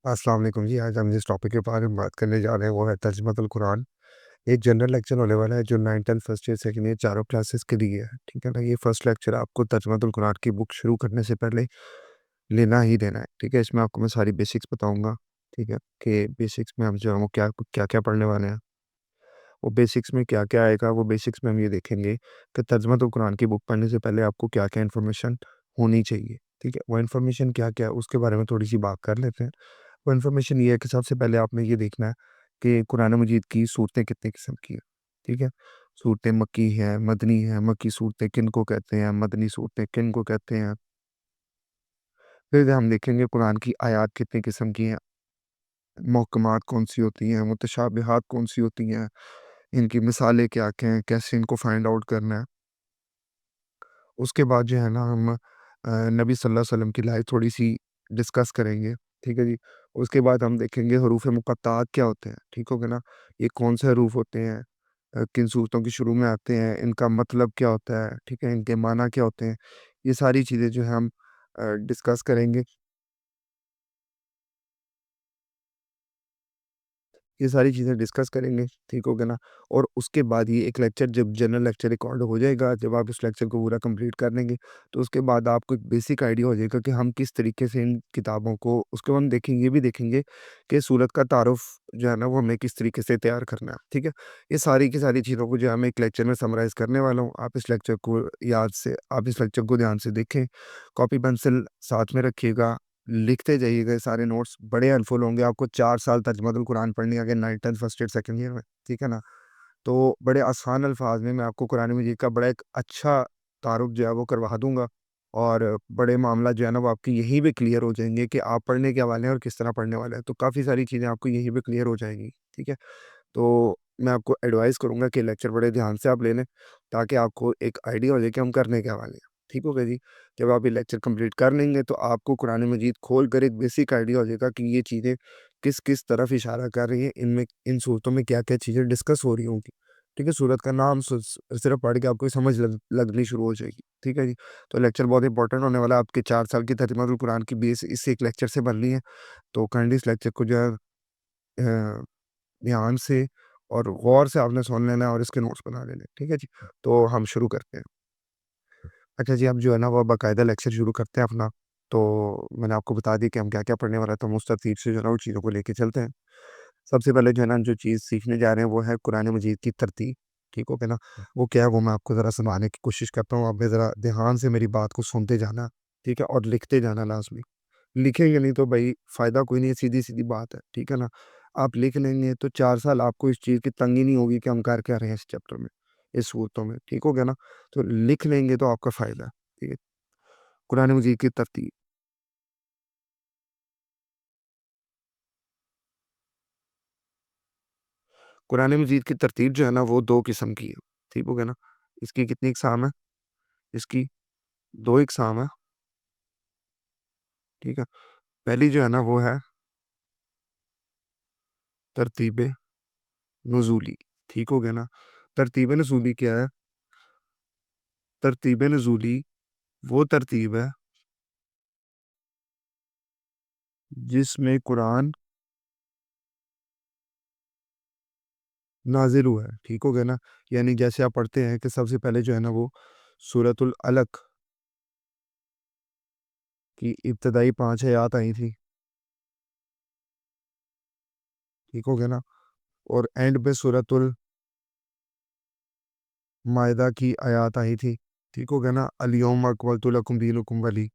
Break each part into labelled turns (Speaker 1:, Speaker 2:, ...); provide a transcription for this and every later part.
Speaker 1: السلام علیکم جی، آج ہم جس ٹاپک کے بارے میں بات کرنے جا رہے ہیں وہ ہے ترجمۃ القرآن۔ ایک جنرل لیکچر ہونے والا ہے جو 9th 10th first year second year چاروں کلاسز کے لیے ہے، ٹھیک ہے نا؟ یہ فرسٹ لیکچر آپ کو ترجمۃ القرآن کی بک شروع کرنے سے پہلے لینا ہی دینا ہے، ٹھیک ہے؟ اس میں آپ کو میں ساری بیسکس بتاؤں گا، ٹھیک ہے؟ کہ بیسکس میں ہم جو ہے وہ کیا کیا پڑھنے والے ہیں، وہ بیسکس میں کیا کیا آئے گا، وہ بیسکس میں ہم یہ دیکھیں گے کہ ترجمۃ القرآن کی بک پڑھنے سے پہلے آپ کو کیا کیا انفارمیشن ہونی چاہیے، ٹھیک ہے؟ وہ انفارمیشن کیا کیا ہے اس کے بارے میں تھوڑی سی بات کر لیتے ہیں۔ وہ انفارمیشن یہ ہے کہ سب سے پہلے آپ نے یہ دیکھنا ہے کہ قرآن مجید کی صورتیں کتنے قسم کی ہیں، ٹھیک ہے؟ صورتیں مکی ہیں، مدنی ہیں، مکی صورتیں کن کو کہتے ہیں، مدنی صورتیں کن کو کہتے ہیں۔ پھر ہم دیکھیں گے قرآن کی آیات کتنے قسم کی ہیں، محکمات کون سی ہوتی ہیں، متشابہات کون سی ہوتی ہیں، ان کی مثالیں کیا کیا ہیں، کیسے ان کو فائنڈ آؤٹ کرنا ہے۔ اس کے بعد جو ہے نا ہم نبی صلی اللہ علیہ وسلم کی لائف تھوڑی سی ڈسکس کریں گے، ٹھیک ہے جی؟ اس کے بعد ہم دیکھیں گے حروف مقطعات کیا ہوتے ہیں، ٹھیک ہو گیا نا؟ یہ کون سے حروف ہوتے ہیں، کن صورتوں کے شروع میں آتے ہیں، ان کا مطلب کیا ہوتا ہے، ٹھیک ہے؟ ان کے معنی کیا ہوتے ہیں، یہ ساری چیزیں جو ہے ہم ڈسکس کریں گے۔ یہ ساری چیزیں ڈسکس کریں گے، ٹھیک ہو گیا نا؟ اور اس کے بعد یہ ایک لیکچر جب جنرل لیکچر ریکارڈ ہو جائے گا، جب آپ اس لیکچر کو پورا کمپلیٹ کر لیں گے تو اس کے بعد آپ کو ایک بیسک آئیڈیا ہو جائے گا کہ ہم کس طریقے سے ان کتابوں کو اس کے بعد ہم دیکھیں گے، یہ بھی دیکھیں گے کہ سورت کا تعارف جو ہے نا وہ ہمیں کس طریقے سے تیار کرنا ہے، ٹھیک ہے؟ یہ ساری کی ساری چیزوں کو جو ہے میں ایک لیکچر میں سمرائز کرنے والا ہوں۔ آپ اس لیکچر کو آپ اس لیکچر کو دھیان سے دیکھیں، کاپی پینسل ساتھ میں رکھیے گا، لکھتے جائیے گا۔ سارے نوٹس بڑے ہیلپفل ہوں گے آپ کو، 4 سال ترجمہ القرآن پڑھنی ہے اگر 9th 10th first year second year میں، ٹھیک ہے نا؟ تو بڑے آسان الفاظ میں آپ کو قرآن مجید کا بڑا ایک اچھا تعارف جو ہے وہ کروا دوں گا، اور بڑے معاملات جو ہے نا وہ آپ کی یہیں پہ کلیئر ہو جائیں گے کہ آپ پڑھنے کے حوالے ہیں اور کس طرح پڑھنے والے ہیں۔ تو کافی ساری چیزیں آپ کو یہیں پہ کلیئر ہو جائیں گی، ٹھیک ہے؟ تو میں آپ کو ایڈوائز کروں گا کہ لیکچر بڑے دھیان سے آپ لے لیں تاکہ آپ کو ایک آئیڈیا ہو جائے کہ ہم کرنے کے حوالے ہیں، ٹھیک ہو گیا جی؟ جب آپ یہ لیکچر کمپلیٹ کر لیں گے تو آپ کو قرآن مجید کھول کر ایک بیسک آئیڈیا ہو جائے گا کہ یہ چیزیں کس کس طرف اشارہ کر رہی ہیں، ان صورتوں میں کیا کیا چیزیں ڈسکس ہو رہی ہوں گی، ٹھیک ہے؟ صورت کا نام صرف پڑھ کے آپ کو سمجھ لگنی شروع ہو جائے گی، ٹھیک ہے جی؟ تو لیکچر بہت امپورٹنٹ ہونے والا ہے، آپ کے 4 سال کی ترجمہ القرآن کی بیس اس ایک لیکچر سے بننی ہے۔ تو کائنڈلی اس لیکچر کو جو ہے دھیان سے اور غور سے آپ نے سن لینا ہے اور اس کے نوٹس بنا لینے، ٹھیک ہے جی؟ تو ہم شروع کرتے ہیں۔ اچھا جی، اب جو ہے نا وہ باقاعدہ لیکچر شروع کرتے ہیں اپنا۔ تو میں نے آپ کو بتا دی کہ ہم کیا کیا پڑھنے والا ہے، تو ہم اس ترتیب سے جو ہے نا وہ چیزوں کو لے کے چلتے ہیں۔ سب سے پہلے جو ہے نا جو چیز سیکھنے جا رہے ہیں وہ ہے قرآن مجید کی ترتیب، ٹھیک ہو گیا نا؟ وہ کیا ہے وہ میں آپ کو ذرا سمجھانے کی کوشش کرتا ہوں، آپ بھی ذرا دھیان سے میری بات کو سنتے جانا، ٹھیک ہے؟ اور لکھتے جانا لازمی۔ لکھیں گے نہیں تو بھائی فائدہ کوئی نہیں ہے، سیدھی سیدھی بات ہے، ٹھیک ہے نا؟ آپ لکھ لیں گے تو 4 سال آپ کو اس چیز کی تنگی نہیں ہوگی کہ ہم کر کے آ رہے ہیں اس چیپٹر میں، اس صورتوں میں، ٹھیک ہو گیا نا؟ تو لکھ لیں گے تو آپ کا فائدہ ہے، ٹھیک ہے؟ قرآن مجید کی ترتیب، قرآن مجید کی ترتیب جو ہے نا وہ 2 قسم کی ہے، ٹھیک ہو گیا نا؟ اس کی کتنی اقسام ہے؟ اس کی 2 اقسام ہے، ٹھیک ہے؟ پہلی جو ہے نا وہ ہے ترتیب نزولی، ٹھیک ہو گیا نا؟ ترتیب نزولی کیا ہے؟ ترتیب نزولی وہ ترتیب ہے جس میں قرآن نازل ہوا ہے، ٹھیک ہو گیا نا؟ یعنی جیسے آپ پڑھتے ہیں کہ سب سے پہلے جو ہے نا وہ سورۃ العلق کی ابتدائی 5 آیات آئی تھی، ٹھیک ہو گیا نا؟ اور اینڈ پہ سورۃ المائدہ کی آیات آئی تھی، ٹھیک ہو گیا نا؟ الیوم اکملت لکم دینکم ولی،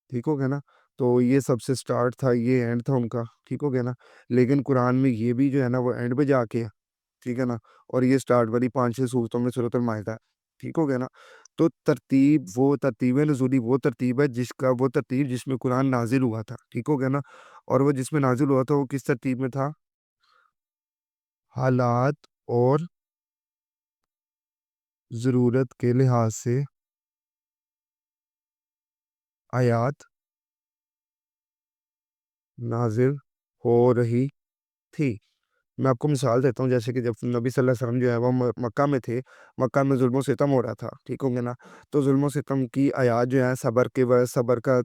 Speaker 1: ٹھیک ہو گیا نا؟ تو یہ سب سے سٹارٹ تھا، یہ اینڈ تھا ان کا، ٹھیک ہو گیا نا؟ لیکن قرآن میں یہ بھی جو ہے نا وہ اینڈ پہ جا کے ہے، ٹھیک ہے نا؟ اور یہ سٹارٹ والی 5 صورتوں میں سورۃ المائدہ ہے، ٹھیک ہو گیا نا؟ تو ترتیب وہ ترتیب نزولی وہ ترتیب ہے وہ ترتیب جس میں قرآن نازل ہوا تھا، ٹھیک ہو گیا نا؟ اور وہ جس میں نازل ہوا تھا وہ کس ترتیب میں تھا؟ حالات اور ضرورت کے لحاظ سے آیات نازل ہو رہی تھی۔ میں آپ کو مثال دیتا ہوں، جیسے کہ جب نبی صلی اللہ علیہ وسلم جو ہے وہ مکہ میں تھے، مکہ میں ظلم و ستم ہو رہا تھا، ٹھیک ہو گیا نا؟ تو ظلم و ستم کی آیات جو ہیں صبر کا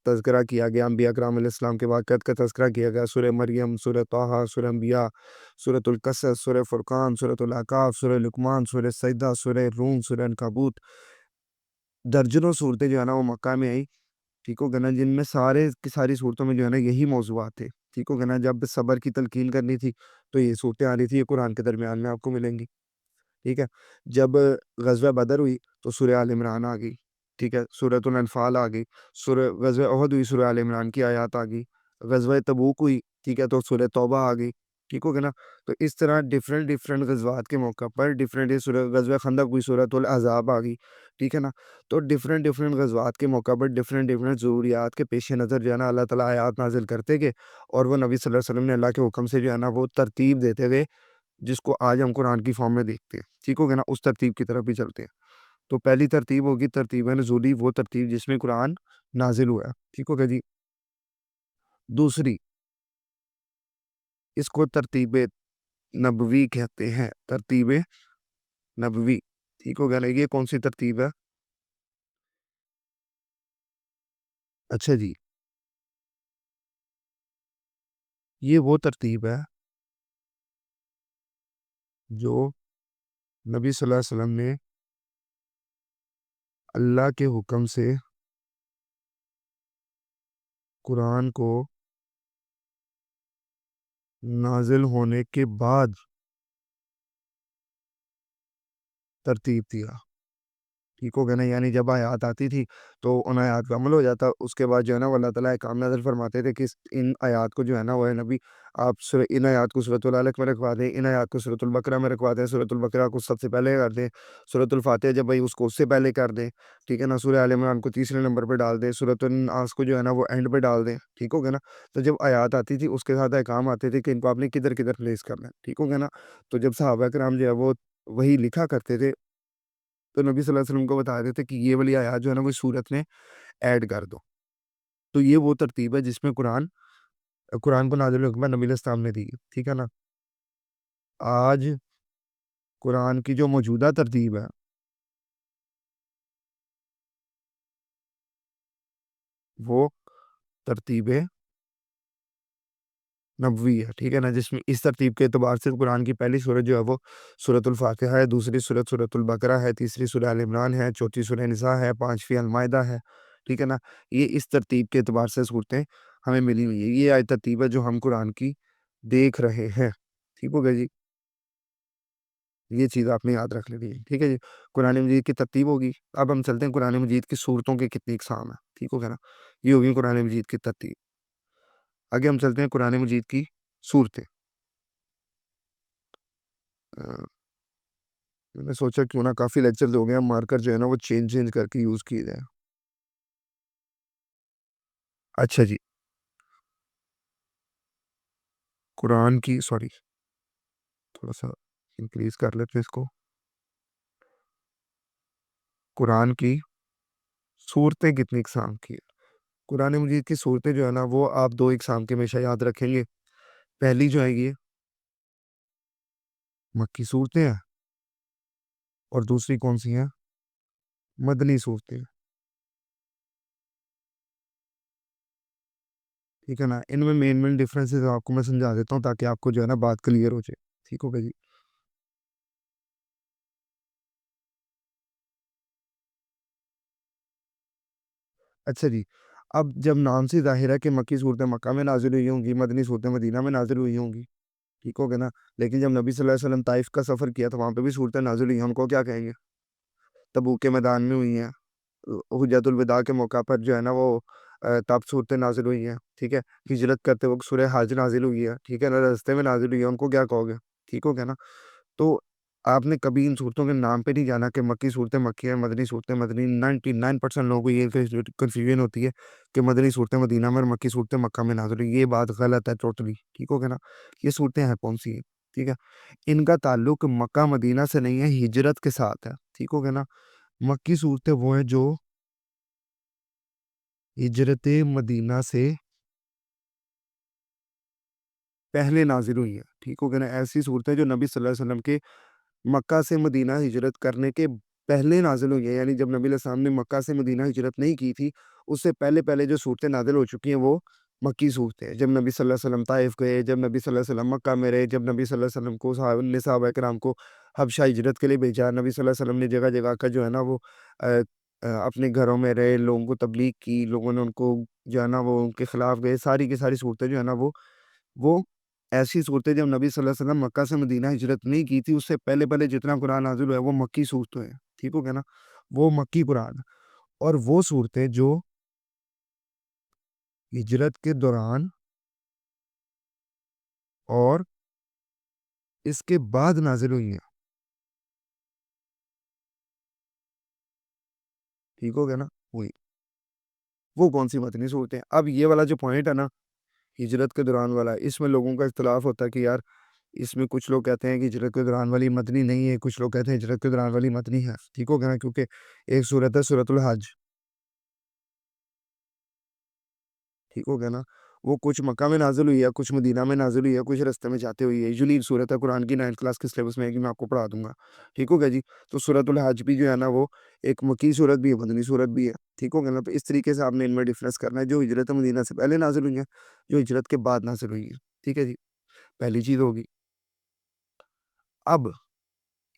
Speaker 1: تذکرہ کیا گیا، انبیاء کرام علیہ السلام کے واقعات کا تذکرہ کیا گیا، سورہ مریم، سورہ طٰہٰ، سورہ انبیاء، سورۃ القصص، سورہ فرقان، سورۃ الاحقاف، سورہ لقمان، سورہ سجدہ، سورہ روم، سورہ عنکبوت، درجنوں صورتیں جو ہے نا وہ مکہ میں آئی، ٹھیک ہو گیا نا، جن میں سارے کی ساری صورتوں میں جو ہے نا یہی موضوعات تھے، ٹھیک ہو گیا نا۔ جب صبر کی تلقین کرنی تھی تو یہ صورتیں آ رہی تھی، یہ قرآن کے درمیان میں آپ کو ملیں گی، ٹھیک ہے۔ جب غزوہ بدر ہوئی تو سورہ آل عمران آ گئی، ٹھیک ہے، سورۃ الانفال آ گئی، سورہ غزوہ احد ہوئی، سورہ آل عمران کی آیات آ گئی، غزوہ تبوک ہوئی، ٹھیک ہے، تو سورہ توبہ آ گئی، ٹھیک ہو گیا نا۔ تو اس طرح ڈفرینٹ غزوات کے موقع پر سورہ غزوہ خندق ہوئی، سورۃ الاحزاب آ گئی، ٹھیک ہے نا۔ تو ڈفرینٹ غزوات کے موقع پر ڈفرینٹ ضروریات کے پیش نظر جو ہے نا اللہ تعالیٰ آیات نازل کرتے گئے، اور وہ نبی صلی اللہ علیہ وسلم نے اللہ کے حکم سے جو ہے نا وہ ترتیب دیتے گئے، جس کو آج ہم قرآن کی فارم میں دیکھتے ہیں، ٹھیک ہو گیا نا، اس ترتیب کی طرف بھی چلتے ہیں۔ تو پہلی ترتیب ہوگی ترتیب نزولی، وہ ترتیب جس میں قرآن نازل ہوا ہے، ٹھیک ہو گیا جی۔ دوسری، اس کو ترتیب نبوی کہتے ہیں، ترتیب نبوی، ٹھیک ہو گیا نا۔ یہ کون سی ترتیب ہے؟ اچھا جی، یہ وہ ترتیب ہے جو نبی صلی اللہ علیہ وسلم نے اللہ کے حکم سے قرآن کو نازل ہونے کے بعد ترتیب دیا، ٹھیک ہو گیا نا۔ یعنی جب آیات آتی تھی تو ان آیات پہ عمل ہو جاتا، اس کے بعد جو ہے نا وہ اللہ تعالیٰ احکام نازل فرماتے تھے کہ ان آیات کو جو ہے نا وہ ہے نبی آپ ان آیات کو سورۃ العلق میں رکھوا دیں، ان آیات کو سورۃ البقرہ میں رکھوا دیں، سورۃ البقرہ کو سب سے پہلے کر دیں، سورۃ الفاتحہ جب بھائی اس کو اس سے پہلے کر دیں، ٹھیک ہے نا، سورہ آل عمران کو تیسرے نمبر پہ ڈال دیں، سورۃ الناس کو جو ہے نا وہ اینڈ پہ ڈال دیں، ٹھیک ہو گیا نا۔ تو جب آیات آتی تھی اس کے ساتھ احکام آتے تھے کہ ان کو آپ نے کدھر کدھر پلیس کرنا ہے، ٹھیک ہو گیا نا۔ تو جب صحابہ کرام جو ہے وہ وہی لکھا کرتے تھے تو نبی صلی اللہ علیہ وسلم کو بتا دیتے کہ یہ والی آیات جو ہے نا وہ سورت میں ایڈ کر دو۔ تو یہ وہ ترتیب ہے جس میں قرآن کو نازل ہونے کے بعد نبی علیہ السلام نے دی، ٹھیک ہے نا۔ آج قرآن کی جو موجودہ ترتیب ہے وہ ترتیب نبوی ہے، ٹھیک ہے نا، جس میں اس ترتیب کے اعتبار سے قرآن کی پہلی سورت جو ہے وہ سورۃ الفاتحہ ہے، دوسری سورت سورۃ البقرہ ہے، تیسری سورہ آل عمران ہے، چوتھی سورہ نساء ہے، پانچویں المائدہ ہے، ٹھیک ہے نا۔ یہ اس ترتیب کے اعتبار سے صورتیں ہمیں ملی ہوئی ہے، یہ آیت ترتیب ہے جو ہم قرآن کی دیکھ رہے ہیں، ٹھیک ہو گیا جی۔ یہ چیز آپ نے یاد رکھ لینی ہے، ٹھیک ہے جی۔ قرآن مجید کی ترتیب ہوگی، اب ہم چلتے ہیں قرآن مجید کی صورتوں کے کتنی اقسام ہیں، ٹھیک ہو گیا نا۔ یہ ہوگی قرآن مجید کی ترتیب۔ آگے ہم چلتے ہیں قرآن مجید کی صورتیں۔ میں نے سوچا کیوں نہ کافی لیکچر ہو گئے ہیں، مارکر جو ہے نا وہ چینج کر کے یوز کیے جائیں۔ اچھا جی، قرآن کی سوری تھوڑا سا انکریز کر لیتے اس کو۔ قرآن کی صورتیں کتنی اقسام کی ہے؟ قرآن مجید کی صورتیں جو ہے نا وہ آپ دو اقسام کے ہمیشہ یاد رکھیں گے۔ پہلی جو ہے یہ مکی صورتیں ہیں، اور دوسری کون سی ہیں؟ مدنی صورتیں، ٹھیک ہے نا۔ ان میں مین ڈفرینسز آپ کو میں سمجھا دیتا ہوں تاکہ آپ کو جو ہے نا بات کلیئر ہو جائے، ٹھیک ہوگا جی۔ اچھا جی، اب جب نام سے ظاہر ہے کہ مکی صورتیں مکہ میں نازل ہوئی ہوں گی، مدنی صورتیں مدینہ میں نازل ہوئی ہوں گی، ٹھیک ہو گیا نا۔ لیکن جب نبی صلی اللہ علیہ وسلم طائف کا سفر کیا تو وہاں پہ بھی صورتیں نازل ہوئی ہیں، ہم کو کیا کہیں گے؟ تبوک کے میدان میں ہوئی ہیں، حجۃ الوداع کے موقع پر جو ہے نا وہ تب صورتیں نازل ہوئی ہیں، ٹھیک ہے۔ ہجرت کرتے وقت سورہ حج نازل ہوئی ہے، ٹھیک ہے نا، راستے میں نازل ہوئی ہے، ان کو کیا کہو گے؟ ٹھیک ہو گیا نا۔ تو آپ نے کبھی ان صورتوں کے نام پہ نہیں جانا کہ مکی صورتیں مکی ہیں، مدنی صورتیں مدنی۔ 99% لوگوں کو یہ کنفیوژن ہوتی ہے کہ مدنی صورتیں مدینہ میں اور مکی صورتیں مکہ میں نازل ہوئی، یہ بات غلط ہے ٹوٹلی، ٹھیک ہو گیا نا۔ یہ صورتیں ہیں کون سی ہیں؟ ٹھیک ہے، ان کا تعلق مکہ مدینہ سے نہیں ہے، ہجرت کے ساتھ ہے، ٹھیک ہو گیا نا۔ مکی صورتیں وہ ہیں جو ہجرت مدینہ سے پہلے نازل ہوئی ہیں، ٹھیک ہو گیا نا۔ ایسی صورتیں جو نبی صلی اللہ علیہ وسلم کے مکہ سے مدینہ ہجرت کرنے کے پہلے نازل ہوئی ہیں، یعنی جب نبی علیہ السلام نے مکہ سے مدینہ ہجرت نہیں کی تھی، اس سے پہلے جو صورتیں نازل ہو چکی ہیں وہ مکی صورتیں ہیں۔ جب نبی صلی اللہ علیہ وسلم طائف گئے، جب نبی صلی اللہ علیہ وسلم مکہ میں رہے، جب نبی صلی اللہ علیہ وسلم کو صحابہ کرام کو حبشہ ہجرت کے لیے بھیجا، نبی صلی اللہ علیہ وسلم نے جگہ جگہ کا جو ہے نا وہ اپنے گھروں میں رہے، لوگوں کو تبلیغ کی، لوگوں نے ان کو جو ہے نا وہ ان کے خلاف گئے، ساری کی ساری صورتیں جو ہے نا وہ ایسی صورتیں جب نبی صلی اللہ علیہ وسلم مکہ سے مدینہ ہجرت نہیں کی تھی، اس سے پہلے جتنا قرآن نازل ہوا ہے وہ مکی صورتیں ہیں، ٹھیک ہو گیا نا، وہ مکی قرآن۔ اور وہ صورتیں جو ہجرت کے دوران اور اس کے بعد نازل ہوئی ہیں، ٹھیک ہو گیا نا، وہی وہ کون سی مدنی صورتیں۔ اب یہ والا جو پوائنٹ ہے نا ہجرت کے دوران والا، اس میں لوگوں کا اختلاف ہوتا ہے کہ یار اس میں کچھ لوگ کہتے ہیں کہ ہجرت کے دوران والی مدنی نہیں ہے، کچھ لوگ کہتے ہیں ہجرت کے دوران والی مدنی ہے، ٹھیک ہو گیا نا، کیونکہ ایک صورت ہے سورۃ الحج، ٹھیک ہو گیا نا، وہ کچھ مکہ میں نازل ہوئی ہے، کچھ مدینہ میں نازل ہوئی ہے، کچھ رستے میں جاتے ہوئی ہے، یوزلی صورت ہے قرآن کی 9th کلاس کے سلیبس میں ہے کہ میں آپ کو پڑھا دوں گا، ٹھیک ہو گیا جی۔ تو سورۃ الحج بھی جو ہے نا وہ ایک مکی صورت بھی ہے، مدنی صورت بھی ہے، ٹھیک ہو گیا نا۔ تو اس طریقے سے آپ نے ان میں ڈفرینس کرنا ہے، جو ہجرت مدینہ سے پہلے نازل ہوئی ہیں، جو ہجرت کے بعد نازل ہوئی ہیں، ٹھیک ہے جی، پہلی چیز ہوگی۔ اب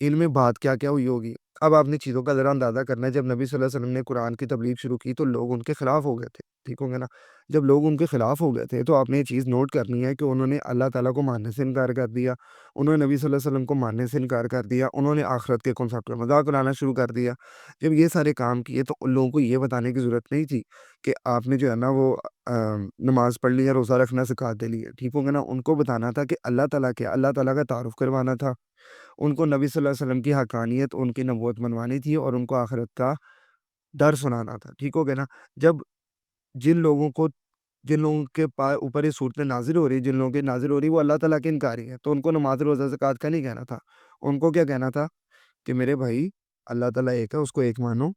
Speaker 1: ان میں بات کیا کیا ہوئی ہوگی، اب آپ نے چیزوں کا ذرا اندازہ کرنا ہے۔ جب نبی صلی اللہ علیہ وسلم نے قرآن کی تبلیغ شروع کی تو لوگ ان کے خلاف ہو گئے تھے، ٹھیک ہو گیا نا۔ جب لوگ ان کے خلاف ہو گئے تھے تو آپ نے یہ چیز نوٹ کرنی ہے کہ انہوں نے اللہ تعالیٰ کو ماننے سے انکار کر دیا، انہوں نے نبی صلی اللہ علیہ وسلم کو ماننے سے انکار کر دیا، انہوں نے آخرت کے کنسیپٹ کا مذاق اڑانا شروع کر دیا۔ جب یہ سارے کام کیے تو ان لوگوں کو یہ بتانے کی ضرورت نہیں تھی کہ آپ نے جو ہے نا وہ نماز پڑھ لی ہے، روزہ رکھنا سکھا دے لی ہے، ٹھیک ہو گیا نا۔ ان کو بتانا تھا کہ اللہ تعالیٰ کیا، اللہ تعالیٰ کا تعارف کروانا تھا، ان کو نبی صلی اللہ علیہ وسلم کی حقانیت، ان کی نبوت منوانی تھی، اور ان کو آخرت کا ڈر سنانا تھا، ٹھیک ہو گیا نا۔ جب جن لوگوں کو جن لوگوں کے اوپر یہ صورتیں نازل ہو رہی، جن لوگوں کی نازل ہو رہی وہ اللہ تعالیٰ کے انکاری ہیں، تو ان کو نماز روزہ زکوٰۃ کا نہیں کہنا تھا، ان کو کیا کہنا تھا کہ میرے بھائی اللہ تعالیٰ ایک ہے، اس کو ایک مانو،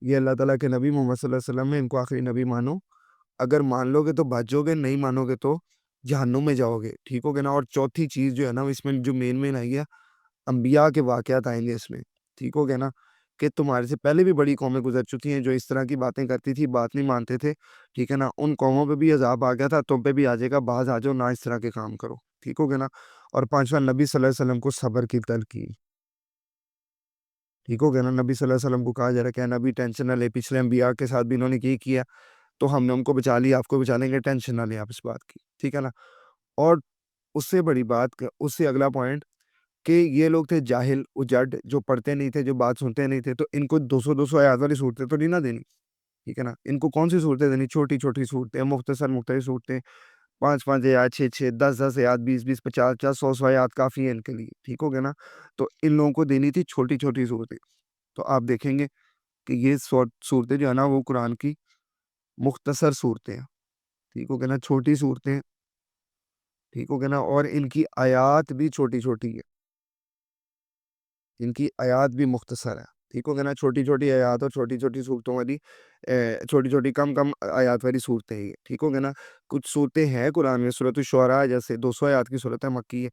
Speaker 1: یہ اللہ تعالیٰ کے نبی محمد صلی اللہ علیہ وسلم ہے، ان کو آخری نبی مانو، اگر مان لو گے تو بچ جاؤ گے، نہیں مانو گے تو جہنم میں جاؤ گے، ٹھیک ہو گیا نا۔ اور چوتھی چیز جو ہے نا اس میں جو مین آئی ہے، انبیاء کے واقعات آئیں گے اس میں، ٹھیک ہو گیا نا، کہ تمہارے سے پہلے بھی بڑی قومیں گزر چکی ہیں جو اس طرح کی باتیں کرتی تھی، بات نہیں مانتے تھے، ٹھیک ہے نا، ان قوموں پہ بھی عذاب آ گیا تھا، تم پہ بھی آ جائے گا، باز آ جاؤ نہ اس طرح کے کام کرو، ٹھیک ہو گیا نا۔ اور پانچواں، نبی صلی اللہ علیہ وسلم کو صبر کی تلقین، ٹھیک ہو گیا نا۔ نبی صلی اللہ علیہ وسلم کو کہا جا رہا ہے کہ نبی ٹینشن نہ لے، پچھلے انبیاء کے ساتھ بھی انہوں نے یہ کیا تو ہم نے ان کو بچا لیا، آپ کو بچا لیں گے، ٹینشن نہ لیں آپ اس بات کی، ٹھیک ہے نا۔ اور اس سے بڑی بات، اس سے اگلا پوائنٹ کہ یہ لوگ تھے جاہل اجڑ، جو پڑھتے نہیں تھے، جو بات سنتے نہیں تھے، تو ان کو 200 آیات والی صورتیں تو نہیں نہ دینی، ٹھیک ہے نا۔ ان کو کون سی صورتیں دینی، چھوٹی چھوٹی صورتیں، مختصر صورتیں، 5 آیات، 6 10 آیات، 20 50 100 آیات کافی ہیں ان کے لیے، ٹھیک ہو گیا نا۔ تو ان لوگوں کو دینی تھی چھوٹی چھوٹی صورتیں۔ تو آپ دیکھیں گے کہ یہ صورتیں جو ہے نا وہ قرآن کی مختصر صورتیں ہیں، ٹھیک ہو گیا نا، چھوٹی صورتیں، ٹھیک ہو گیا نا، اور ان کی آیات بھی چھوٹی چھوٹی ہے، ان کی آیات بھی مختصر ہے، ٹھیک ہو گیا نا۔ چھوٹی چھوٹی آیات اور چھوٹی چھوٹی صورتوں والی چھوٹی چھوٹی کم آیات والی صورتیں ہیں، ٹھیک ہو گیا نا۔ کچھ صورتیں ہیں قرآن میں، سورۃ الشعراء جیسے 200 آیات کی صورت ہے، مکی ہے،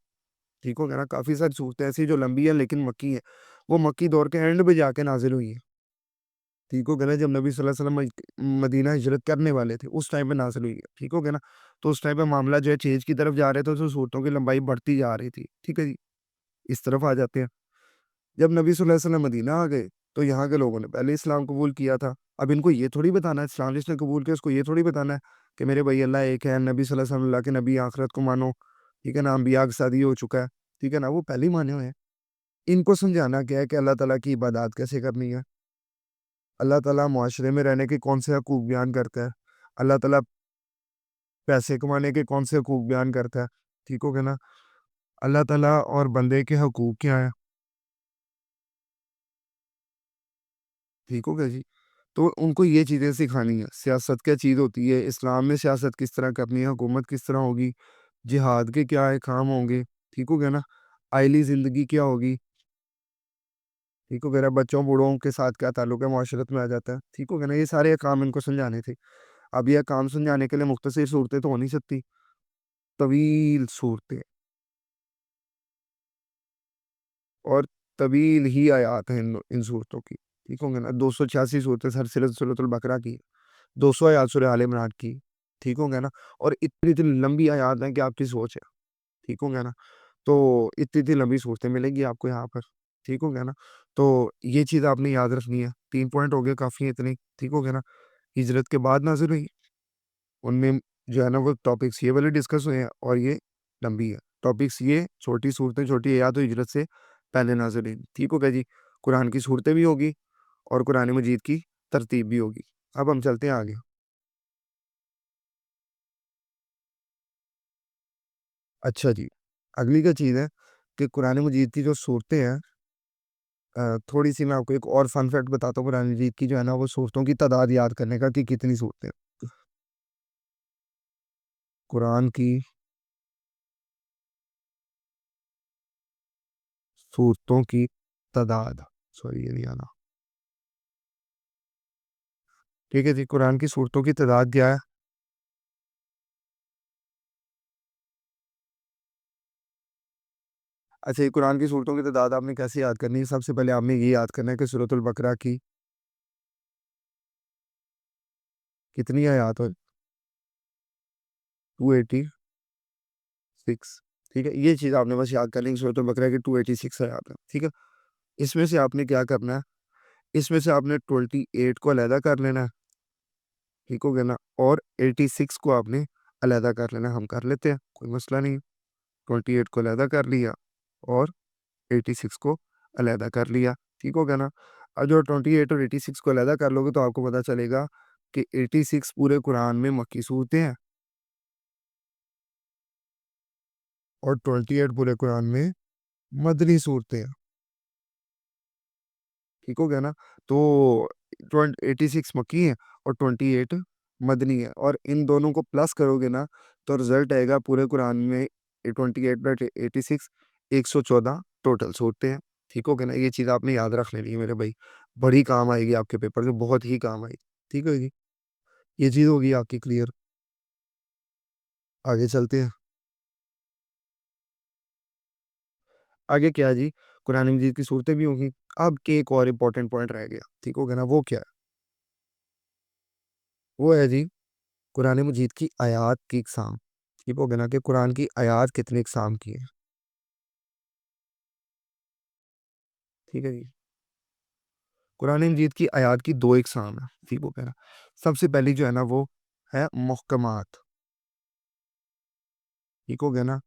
Speaker 1: ٹھیک ہو گیا نا۔ کافی ساری صورتیں ایسی جو لمبی ہیں لیکن مکی ہیں، وہ مکی دور کے اینڈ پہ جا کے نازل ہوئی ہیں، ٹھیک ہو گیا نا۔ جب نبی صلی اللہ علیہ وسلم مدینہ ہجرت کرنے والے تھے اس ٹائم پہ نازل ہوئی ہے، ٹھیک ہو گیا نا۔ تو اس ٹائم پہ معاملہ جو ہے چینج کی طرف جا رہے تھے، تو صورتوں کی لمبائی بڑھتی جا رہی تھی، ٹھیک ہے جی۔ اس طرف آ جاتے ہیں، جب نبی صلی اللہ علیہ وسلم مدینہ آ گئے تو یہاں کے لوگوں نے پہلے اسلام قبول کیا تھا، اب ان کو یہ تھوڑی بتانا ہے، اسلام جس نے قبول کیا اس کو یہ تھوڑی بتانا ہے کہ میرے بھائی اللہ ایک ہے، نبی صلی اللہ علیہ وسلم اللہ کے نبی، آخرت کو مانو، ٹھیک ہے نا، انبیاء کے ساتھ یہ ہو چکا ہے، ٹھیک ہے نا، وہ پہلے ہی مانے ہوئے ہیں۔ ان کو سمجھانا کیا ہے کہ اللہ تعالیٰ کی عبادات کیسے کرنی ہے، اللہ تعالیٰ معاشرے میں رہنے کے کون سے حقوق بیان کرتا ہے، اللہ تعالیٰ پیسے کمانے کے کون سے حقوق بیان کرتا ہے، ٹھیک ہو گیا نا، اللہ تعالیٰ اور بندے کے حقوق کیا ہیں، ٹھیک ہو گیا جی۔ تو ان کو یہ چیزیں سکھانی ہے، سیاست کیا چیز ہوتی ہے، اسلام میں سیاست کس طرح کرنی ہے، حکومت کس طرح ہوگی، جہاد کے کیا احکام ہوں گے، ٹھیک ہو گیا نا، آئلی زندگی کیا ہوگی، ٹھیک ہو گیا نا، بچوں بوڑھوں کے ساتھ کیا تعلق ہے، معاشرت میں آ جاتا ہے، ٹھیک ہو گیا نا۔ یہ سارے احکام ان کو سمجھانے تھے۔ اب یہ کام سمجھانے کے لیے مختصر صورتیں تو ہو نہیں سکتی، طویل صورتیں، اور طویل ہی آیات ہیں ان صورتوں کی، ٹھیک ہوں گے نا. 286 صورتیں سر صرف سورۃ البقرہ کی، 200 آیات سورہ آل عمران کی، ٹھیک ہوں گے نا. اور اتنی اتنی لمبی آیات ہیں کہ آپ کی سوچ ہے، ٹھیک ہوں گے نا. تو اتنی اتنی لمبی صورتیں ملیں گی آپ کو یہاں پر، ٹھیک ہو گیا نا. تو یہ چیز آپ نے یاد رکھنی ہے. 3 پوائنٹ ہو گئے، کافی ہیں اتنے، ٹھیک ہو گیا نا. ہجرت کے بعد نازل ہوئی، ان میں جو ہے نا وہ ٹاپکس یہ والے ڈسکس ہوئے ہیں، اور یہ لمبی ہے ٹاپکس، یہ چھوٹی صورتیں چھوٹی آیات و ہجرت سے پہلے نازل ہوئی، ٹھیک ہو گیا جی. قرآن کی صورتیں بھی ہوگی اور قرآن مجید کی ترتیب بھی ہوگی. اب ہم چلتے ہیں آگے. اچھا جی، اگلی کا چیز ہے کہ قرآن مجید کی جو صورتیں ہیں، تھوڑی سی میں آپ کو ایک اور فن فیکٹ بتاتا ہوں قرآن مجید کی جو ہے نا وہ صورتوں کی تعداد یاد کرنے کا کہ کتنی صورتیں ہیں. قرآن کی صورتوں کی تعداد، سوری یہ نہیں آنا، ٹھیک ہے جی. قرآن کی صورتوں کی تعداد کیا ہے؟ اچھا، یہ قرآن کی صورتوں کی تعداد آپ نے کیسے یاد کرنی ہے؟ سب سے پہلے آپ نے یہ یاد کرنا ہے کہ سورۃ البقرہ کی کتنی آیات ہو؟ 286. ٹھیک ہے، یہ چیز آپ نے بس یاد کرنی ہے، سورۃ البقرہ کی 286 آیات ہے، ٹھیک ہے. اس میں سے آپ نے کیا کرنا ہے؟ اس میں سے آپ نے 28 کو علیحدہ کر لینا ہے، ٹھیک ہو گیا نا. اور 86 کو آپ نے علیحدہ کر لینا. ہم کر لیتے ہیں، کوئی مسئلہ نہیں. 28 کو علیحدہ کر لیا اور 86 کو علیحدہ کر لیا، ٹھیک ہو گیا نا. اب جو 28 اور 86 کو علیحدہ کر لو گے تو آپ کو پتا چلے گا کہ 86 پورے قرآن میں مکی صورتیں ہیں اور 28 پورے قرآن میں مدنی صورتیں ہیں، ٹھیک ہو گیا نا. تو 86 مکی ہیں اور 28 مدنی ہے، اور ان دونوں کو پلس کرو گے نا تو رزلٹ آئے گا پورے قرآن میں 28 + 86 114 ٹوٹل صورتیں ہیں، ٹھیک ہو گیا نا. یہ چیز آپ نے یاد رکھ لینی ہے میرے بھائی، بڑی کام آئے گی آپ کے پیپر میں، بہت ہی کام آئے گی، ٹھیک ہے جی. یہ چیز ہوگی آپ کی کلیئر. آگے چلتے ہیں. آگے کیا جی؟ قرآن مجید کی صورتیں بھی ہوگی. اب کے ایک اور امپورٹنٹ پوائنٹ رہ گیا، ٹھیک ہو گیا نا. وہ کیا ہے؟ وہ ہے جی قرآن مجید کی آیات کی اقسام، ٹھیک ہو گیا نا. کہ قرآن کی آیات کتنے اقسام کی ہیں، ٹھیک ہے جی. قرآن مجید کی آیات کی 2 اقسام ہیں، ٹھیک ہو گیا نا. سب سے پہلی جو ہے نا وہ ہے محکمات، ٹھیک ہو گیا نا.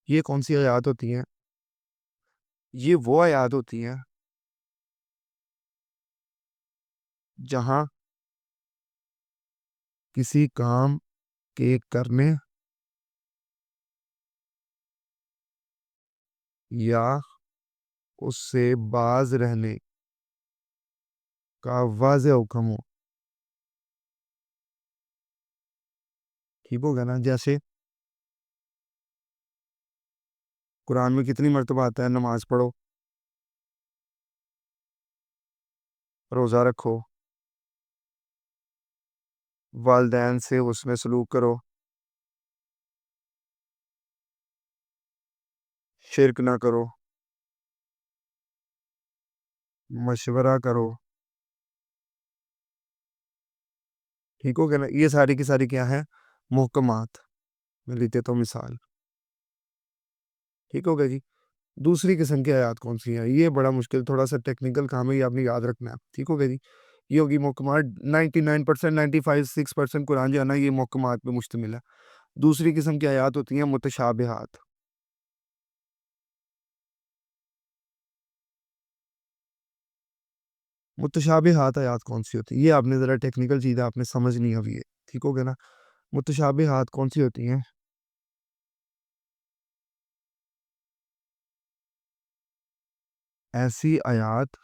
Speaker 1: یہ کون سی آیات ہوتی ہیں؟ یہ وہ آیات ہوتی ہیں جہاں کسی کام کے کرنے یا اس سے باز رہنے کا واضح حکم ہو، ٹھیک ہو گیا نا. جیسے قرآن میں کتنی مرتبہ آتا ہے نماز پڑھو، روزہ رکھو، والدین سے اس میں سلوک کرو، شرک نہ کرو، مشورہ کرو، ٹھیک ہو گیا نا. یہ ساری کی ساری کیا ہے؟ محکمات. میں لیتے تو مثال، ٹھیک ہو گیا جی. دوسری قسم کی آیات کون سی ہیں؟ یہ بڑا مشکل، تھوڑا سا ٹیکنیکل کام ہے، یہ آپ نے یاد رکھنا ہے، ٹھیک ہو گیا جی. یہ ہوگی محکمات. 99% 95 6% قرآن جو ہے نا یہ محکمات پہ مشتمل ہے. دوسری قسم کی آیات ہوتی ہیں متشابہات. متشابہات آیات کون سی ہوتی ہے؟ یہ آپ نے ذرا ٹیکنیکل چیز آپ نے سمجھنی ابھی ہے، ٹھیک ہو گیا نا. متشابہات کون سی ہوتی ہیں؟ ایسی آیات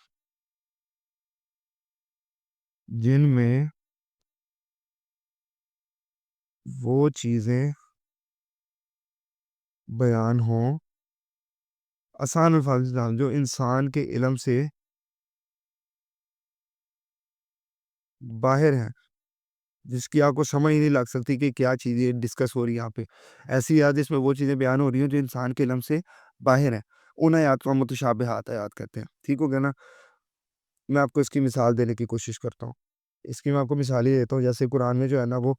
Speaker 1: جن میں وہ چیزیں بیان ہوں، آسان الفاظ میں جو انسان کے علم سے باہر ہیں، جس کی آپ کو سمجھ نہیں لگ سکتی کہ کیا چیزیں ڈسکس ہو رہی ہیں یہاں پہ. ایسی یاد جس میں وہ چیزیں بیان ہو رہی ہیں جو انسان کے علم سے باہر ہیں، ان آیات کو ہم متشابہات آیات کہتے ہیں، ٹھیک ہو گیا نا۔ میں آپ کو اس کی مثال دینے کی کوشش کرتا ہوں، اس کی میں آپ کو مثال ہی دیتا ہوں۔ جیسے قرآن میں جو ہے نا وہ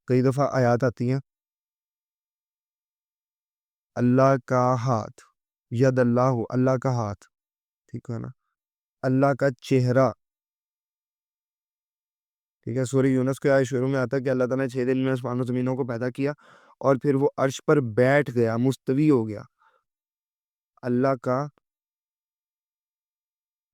Speaker 1: کئی دفعہ آیات آتی ہیں، اللہ کا ہاتھ، ید اللہ، اللہ کا ہاتھ، ٹھیک ہے نا، اللہ کا چہرہ، ٹھیک ہے۔ سورہ یونس کے آیت شروع میں آتا ہے کہ اللہ تعالیٰ نے 6 دن میں آسمان و زمینوں کو پیدا کیا اور پھر وہ عرش پر بیٹھ گیا، مستوی ہو گیا۔ اللہ کا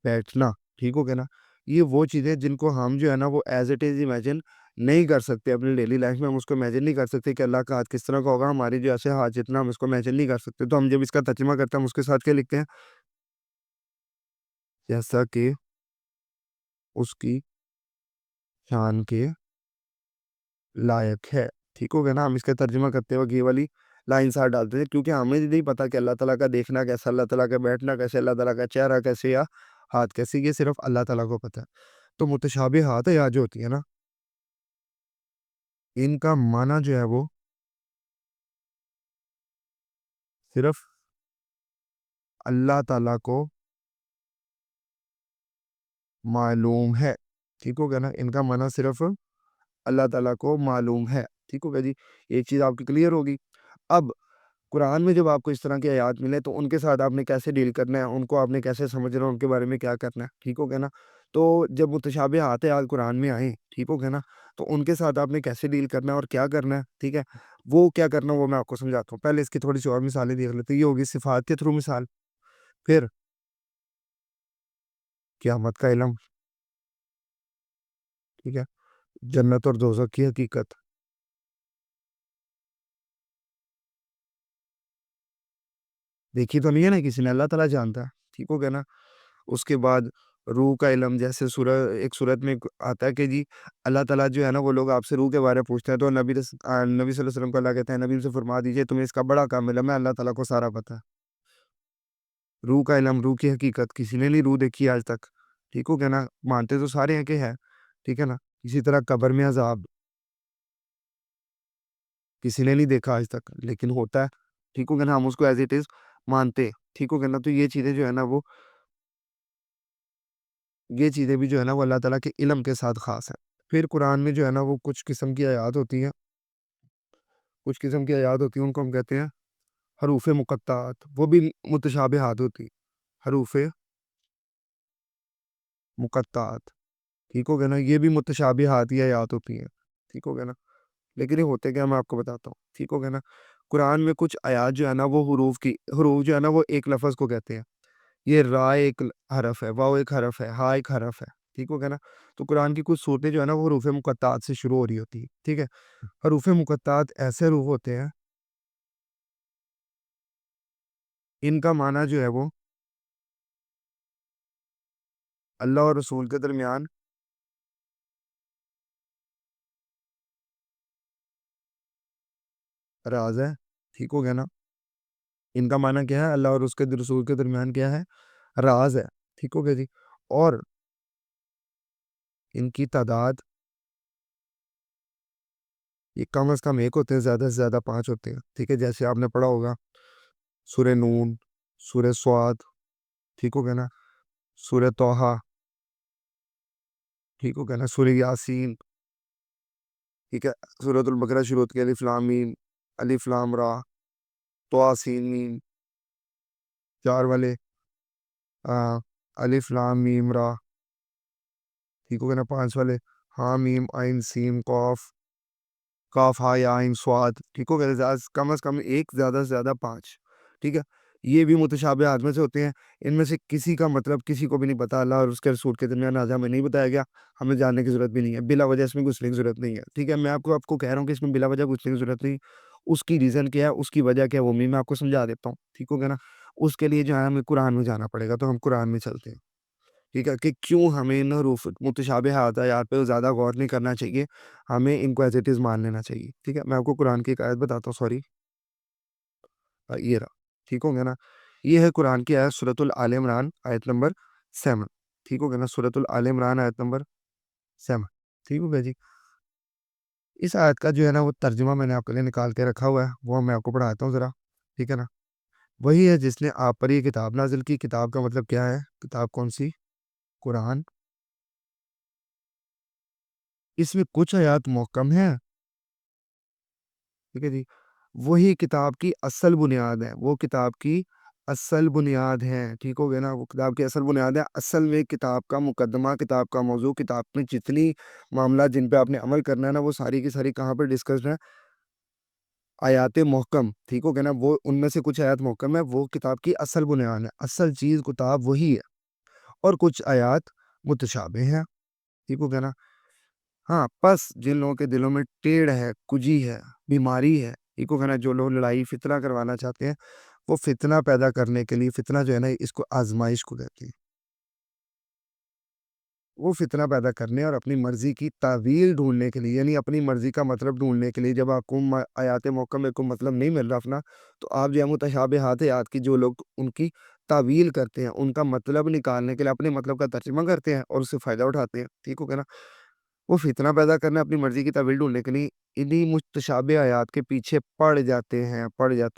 Speaker 1: بیٹھنا، ٹھیک ہو گیا نا۔ یہ وہ چیزیں جن کو ہم جو ہے نا وہ ایز اٹ از امیجن نہیں کر سکتے اپنی ڈیلی لائف میں، ہم اس کو امیجن نہیں کر سکتے کہ اللہ کا ہاتھ کس طرح کا ہوگا، ہماری جو ایسے ہاتھ جتنا ہم اس کو امیجن نہیں کر سکتے۔ تو ہم جب اس کا ترجمہ کرتے ہیں ہم اس کے ساتھ کیا لکھتے ہیں؟ جیسا کہ اس کی شان کے لائق ہے، ٹھیک ہو گیا نا۔ ہم اس کا ترجمہ کرتے وقت یہ والی لائن ساتھ ڈالتے ہیں کیونکہ ہمیں نہیں پتا کہ اللہ تعالیٰ کا دیکھنا کیسا، اللہ تعالیٰ کا بیٹھنا کیسے، اللہ تعالیٰ کا چہرہ کیسے یا ہاتھ کیسے، یہ صرف اللہ تعالیٰ کو پتا ہے۔ تو متشابہات یا جو ہوتی ہے نا، ان کا معنی جو ہے وہ صرف اللہ تعالیٰ کو معلوم ہے، ٹھیک ہو گیا نا۔ ان کا معنی صرف اللہ تعالیٰ کو معلوم ہے، ٹھیک ہو گیا جی۔ ایک چیز آپ کی کلیئر ہوگی۔ اب قرآن میں جب آپ کو اس طرح کی آیات ملے تو ان کے ساتھ آپ نے کیسے ڈیل کرنا ہے، ان کو آپ نے کیسے سمجھنا ہے، ان کے بارے میں کیا کرنا ہے، ٹھیک ہو گیا نا۔ تو جب متشابہات آیات قرآن میں آئیں، ٹھیک ہو گیا نا، تو ان کے ساتھ آپ نے کیسے ڈیل کرنا ہے اور کیا کرنا ہے، ٹھیک ہے، وہ کیا کرنا ہے وہ میں آپ کو سمجھاتا ہوں۔ پہلے اس کی تھوڑی سی اور مثالیں دیکھ لیتے ہیں۔ یہ ہوگی صفات کے تھرو مثال، پھر قیامت کا علم، ٹھیک ہے، جنت اور دوزخ کی حقیقت، دیکھی تو نہیں ہے نا کسی نے، اللہ تعالیٰ جانتا ہے، ٹھیک ہو گیا نا۔ اس کے بعد روح کا علم، جیسے ایک صورت میں آتا ہے کہ جی اللہ تعالیٰ جو ہے نا وہ لوگ آپ سے روح کے بارے میں پوچھتے ہیں تو نبی صلی اللہ علیہ وسلم کو اللہ کہتے ہیں نبی سے فرما دیجئے تمہیں اس کا بڑا کام علم ہے، اللہ تعالیٰ کو سارا پتہ ہے۔ روح کا علم، روح کی حقیقت، کسی نے نہیں روح دیکھی آج تک، ٹھیک ہو گیا نا، مانتے تو سارے ہیں کہ ہے، ٹھیک ہے نا۔ اسی طرح قبر میں عذاب کسی نے نہیں دیکھا آج تک لیکن ہوتا ہے، ٹھیک ہو گیا نا، ہم اس کو ایز اٹ از مانتے، ٹھیک ہو گیا نا۔ تو یہ چیزیں جو ہے نا وہ یہ چیزیں بھی جو ہے نا وہ اللہ تعالیٰ کے علم کے ساتھ خاص ہیں۔ پھر قرآن میں جو ہے نا وہ کچھ قسم کی آیات ہوتی ہیں، کچھ قسم کی آیات ہوتی ہیں، ان کو ہم کہتے ہیں حروف مقطعات، وہ بھی متشابہات ہوتی ہیں، حروف مقطعات، ٹھیک ہو گیا نا، یہ بھی متشابہات ہی آیات ہوتی ہیں، ٹھیک ہو گیا نا۔ لیکن یہ ہوتے کیا میں آپ کو بتاتا ہوں، ٹھیک ہو گیا نا۔ قرآن میں کچھ آیات جو ہے نا وہ حروف جو ہے نا وہ ایک لفظ کو کہتے ہیں۔ یہ را ایک حرف ہے، واو ایک حرف ہے، ہا ایک حرف ہے، ٹھیک ہو گیا نا۔ تو قرآن کی کچھ صورتیں جو ہے نا وہ حروف مقطعات سے شروع ہو رہی ہوتی ہے، ٹھیک ہے۔ حروف مقطعات ایسے حروف ہوتے ہیں، ان کا معنی جو ہے وہ اللہ اور رسول کے درمیان راز ہے، ٹھیک ہو گیا نا۔ ان کا معنی کیا ہے؟ اللہ اور اس کے رسول کے درمیان کیا ہے؟ راز ہے، ٹھیک ہو گیا جی۔ اور ان کی تعداد یہ کم از کم ایک ہوتے ہیں، زیادہ سے زیادہ 5 ہوتے ہیں، ٹھیک ہے۔ جیسے آپ نے پڑھا ہوگا سورہ نون، سورہ سواد، ٹھیک ہو گیا نا، سورہ توحہ، ٹھیک ہو گیا نا، سورہ یاسین، ٹھیک ہے، سورۃ البقرہ شروع ہوتی ہے الف لام میم، الف لام را، طٰ سین میم، 4 والے الف لام میم را، ٹھیک ہو گیا نا، 5 والے ہاں میم عین سین قاف، کاف ہا یا عین صاد، ٹھیک ہو گیا، کم از کم ایک، زیادہ سے زیادہ 5، ٹھیک ہے۔ یہ بھی متشابہات میں سے ہوتے ہیں، ان میں سے کسی کا مطلب کسی کو بھی نہیں پتا، اللہ اور اس کے رسول کے درمیان آج ہمیں نہیں بتایا گیا، ہمیں جاننے کی ضرورت بھی نہیں ہے، بلا وجہ اس میں گھسنے کی ضرورت نہیں ہے، ٹھیک ہے۔ میں آپ کو کہہ رہا ہوں کہ اس میں بلا وجہ گھسنے کی ضرورت نہیں، اس کی ریزن کیا ہے، اس کی وجہ کیا ہے، وہ بھی میں آپ کو سمجھا دیتا ہوں، ٹھیک ہو گیا نا۔ اس کے لیے جو ہے ہمیں قرآن میں جانا پڑے گا، تو ہم قرآن میں چلتے ہیں، ٹھیک ہے، کہ کیوں ہمیں ان حروف متشابہات آیات پہ زیادہ غور نہیں کرنا چاہیے، ہمیں ان کو ایز اٹ از مان لینا چاہیے، ٹھیک ہے۔ میں آپ کو قرآن کی ایک آیت بتاتا ہوں، سوری، یہ رہا، ٹھیک ہو گیا نا۔ یہ ہے قرآن کی آیت سورۃ آل عمران آیت نمبر 7، ٹھیک ہو گیا نا، سورۃ آل عمران آیت نمبر 7، ٹھیک ہو گیا جی۔ اس آیت کا جو ہے نا وہ ترجمہ میں نے آپ کے لیے نکال کے رکھا ہوا ہے، وہ میں آپ کو پڑھاتا ہوں ذرا، ٹھیک ہے نا۔ وہی ہے جس نے آپ پر یہ کتاب نازل کی. کتاب کا مطلب کیا ہے؟ کتاب کون سی؟ قرآن. اس میں کچھ آیات محکم ہیں. ٹھیک ہے جی. وہی کتاب کی اصل بنیاد ہے. وہ کتاب کی اصل بنیاد ہے. ٹھیک ہو گیا نا؟ وہ کتاب کی اصل بنیاد ہے. اصل میں کتاب کا مقدمہ، کتاب کا موضوع، کتاب میں جتنی معاملات جن پہ آپ نے عمل کرنا ہے نا، وہ ساری کی ساری کہاں پر ڈسکسڈ ہیں؟ آیات محکم. ٹھیک ہو گیا نا؟ وہ ان میں سے کچھ آیات محکم ہے، وہ کتاب کی اصل بنیاد ہے. اصل چیز کتاب وہی ہے، اور کچھ آیات متشابہ ہیں. ٹھیک ہو گیا نا؟ ہاں، پس جن لوگوں کے دلوں میں ٹیڑھ ہے، کجی ہے، بیماری ہے، ٹھیک ہو گیا نا، جو لوگ لڑائی فتنہ کروانا چاہتے ہیں، وہ فتنہ پیدا کرنے کے لیے، فتنہ جو ہے نا، اس کو آزمائش کو کہتے ہیں. وہ فتنہ پیدا کرنے اور اپنی مرضی کی تعویل ڈھونڈنے کے لیے، یعنی اپنی مرضی کا مطلب ڈھونڈنے کے لیے، جب آپ کو آیات محکم میں کوئی مطلب نہیں مل رہا اپنا، تو آپ جو ہے متشابہات آیات کی جو لوگ ان کی تعویل کرتے ہیں، ان کا مطلب نکالنے کے لیے اپنے مطلب کا ترجمہ کرتے ہیں اور اس سے فائدہ اٹھاتے ہیں. ٹھیک ہو گیا نا؟ وہ فتنہ پیدا کرنے، اپنی مرضی کی تعویل ڈھونڈنے کے لیے انہی متشابہ آیات کے پیچھے پڑ جاتے ہیں.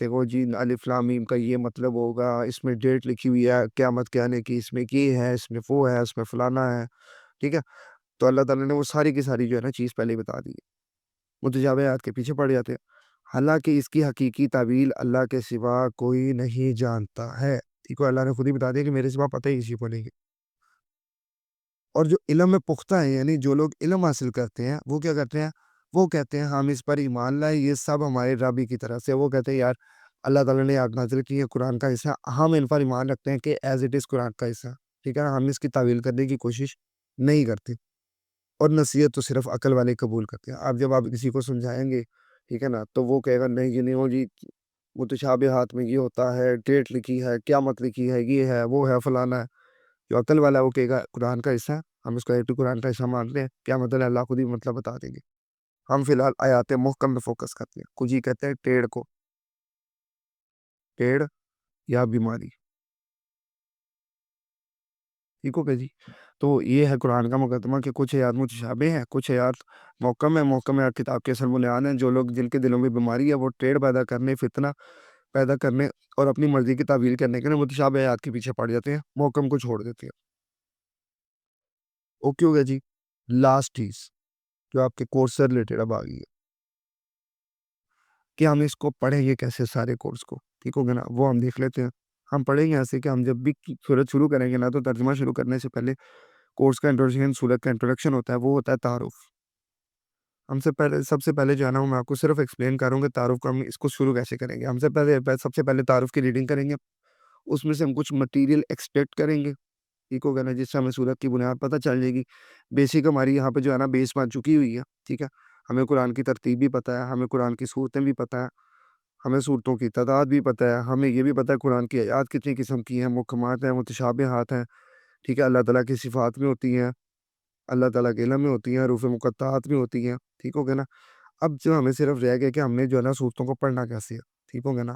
Speaker 1: وہ جی الف لام میم کا یہ مطلب ہوگا، اس میں ڈیٹ لکھی ہوئی ہے قیامت کے آنے کی، اس میں یہ ہے، اس میں وہ ہے، اس میں فلانا ہے. ٹھیک ہے؟ تو اللہ تعالیٰ نے وہ ساری کی ساری جو ہے نا چیز پہلے ہی بتا دی ہے. متشابہ آیات کے پیچھے پڑ جاتے ہیں، حالانکہ اس کی حقیقی تعویل اللہ کے سوا کوئی نہیں جانتا ہے. ٹھیک ہے؟ اللہ نے خود ہی بتا دیا کہ میرے سوا پتہ ہی اسی کو نہیں ہے. اور جو علم میں پختہ ہیں، یعنی جو لوگ علم حاصل کرتے ہیں، وہ کیا کرتے ہیں؟ وہ کہتے ہیں ہم اس پر ایمان لائے، یہ سب ہمارے رب ہی کی طرف سے. وہ کہتے ہیں یار اللہ تعالیٰ نے آیات نازل کی ہے، قرآن کا حصہ، ہم ان پر ایمان رکھتے ہیں کہ ایز اٹ از قرآن کا حصہ. ٹھیک ہے نا؟ ہم اس کی تعویل کرنے کی کوشش نہیں کرتے. اور نصیحت تو صرف عقل والے قبول کرتے ہیں. آپ جب آپ کسی کو سمجھائیں گے، ٹھیک ہے نا، تو وہ کہے گا نہیں یہ نہیں ہو جی، متشابہات میں یہ ہوتا ہے، ڈیٹ لکھی ہے، قیامت لکھی ہے، یہ ہے، وہ ہے، فلانا ہے. جو عقل والا ہے وہ کہے گا قرآن کا حصہ ہے، ہم اس کو ایک قرآن کا حصہ مانتے ہیں. کیا مطلب ہے؟ اللہ خود ہی مطلب بتا دیں گے. ہم فی الحال آیات محکم میں فوکس کرتے ہیں. کچھ ہی کہتے ہیں ٹیڑھ کو، ٹیڑھ یا بیماری. ٹھیک ہو گیا جی؟ تو یہ ہے قرآن کا مقدمہ کہ کچھ آیات متشابہ ہیں، کچھ آیات محکم ہیں. محکم آیات کتاب کے اصل بنیاد ہیں. جو لوگ جن کے دلوں میں بیماری ہے، وہ ٹیڑھ پیدا کرنے، فتنہ پیدا کرنے اور اپنی مرضی کی تعویل کرنے کے لیے متشابہ آیات کے پیچھے پڑ جاتے ہیں، محکم کو چھوڑ دیتے ہیں. اوکے ہو گیا جی؟ لاسٹ چیز جو آپ کے کورس سے ریلیٹڈ اب آ گئی ہے کہ ہم اس کو پڑھیں گے کیسے، سارے کورس کو. ٹھیک ہو گیا نا؟ وہ ہم دیکھ لیتے ہیں. ہم پڑھیں گے ایسے کہ ہم جب بھی سورت شروع کریں گے نا، تو ترجمہ شروع کرنے سے پہلے کورس کا انٹروڈکشن، سورت کا انٹروڈکشن ہوتا ہے، وہ ہوتا ہے تعارف. ہم سے پہلے، سب سے پہلے جو ہے نا، میں آپ کو صرف ایکسپلین کروں گا تعارف کا، ہم اس کو شروع کیسے کریں گے. ہم سب سے پہلے تعارف کی ریڈنگ کریں گے. اس میں سے ہم کچھ مٹیریل ایکسٹریکٹ کریں گے. ٹھیک ہو گیا نا؟ جس سے ہمیں سورت کی بنیاد پتہ چل جائے گی. بیسک ہماری یہاں پہ جو ہے نا بیس بن چکی ہوئی ہے. ٹھیک ہے؟ ہمیں قرآن کی ترتیب بھی پتہ ہے، ہمیں قرآن کی صورتیں بھی پتہ ہے، ہمیں صورتوں کی تعداد بھی پتہ ہے، ہمیں یہ بھی پتہ ہے قرآن کی آیات کتنی قسم کی ہیں، محکمات ہیں، متشابہات ہیں. ٹھیک ہے؟ اللہ تعالیٰ کی صفات میں ہوتی ہیں، اللہ تعالیٰ کے علم میں ہوتی ہیں، حروف مقطعات میں ہوتی ہیں. ٹھیک ہو گیا نا؟ اب جو ہمیں صرف رہ گیا کہ ہم نے جو ہے نا صورتوں کو پڑھنا کیسے ہے. ٹھیک ہو گیا نا؟